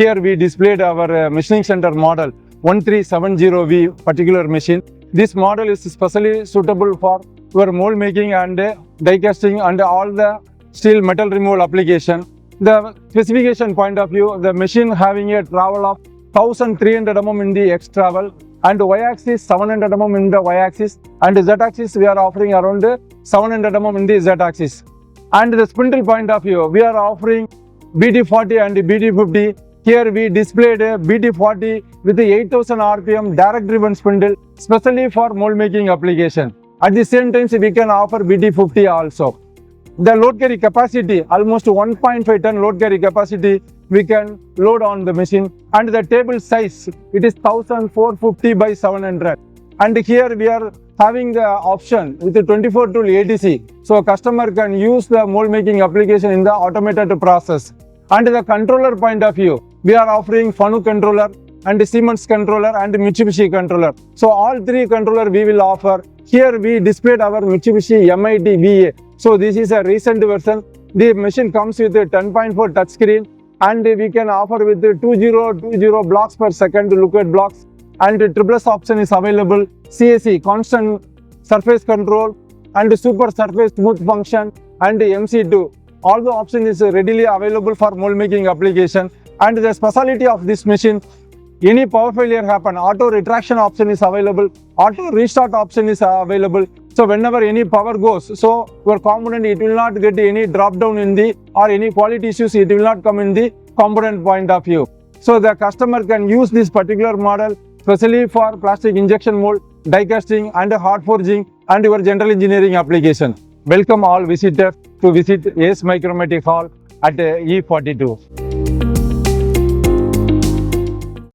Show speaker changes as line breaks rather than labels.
here we displayed our machining center model 1370V particular machine. This model is specially suitable for your mold making and die casting and all the steel metal removal application. The specification point of view, the machine having a travel of 1300 mm in the X travel and Y-axis 700 mm in the Y-axis, and Z-axis we are offering around 700 mm in the Z-axis. And the spindle point of view, we are offering BT40 and BT50. Here we displayed a BT40 with 8000 RPM direct driven spindle, specially for mold making application. At the same time, we can offer BT50 also. The load carry capacity, almost 1.5 ton load carry capacity we can load on the machine, and the table size, it is 1450 by 700. And here we are having the option with the 24 tool ATC, so customer can use the mold making application in the automated process. And the controller point of view, we are offering FANUC controller and Siemens controller and Mitsubishi controller. So all three controller we will offer. Here we displayed our Mitsubishi MIT VA. So this is a recent version. The machine comes with a 10.4 touchscreen, and we can offer with 2020 blocks per second liquid blocks, and triple option is available. CAC, constant surface control, and super surface smooth function, and MC2. All the option is readily available for mold making application. And the speciality of this machine, any power failure happen, auto retraction option is available, auto restart option is available. So whenever any power goes, so your component, it will not get any drop down in the, or any quality issues, it will not come in the component point of view. So the customer can use this particular model especially for plastic injection mold, die casting and hard forging and your general engineering application. Welcome all visitors to visit AceMicromatic Hall at E42.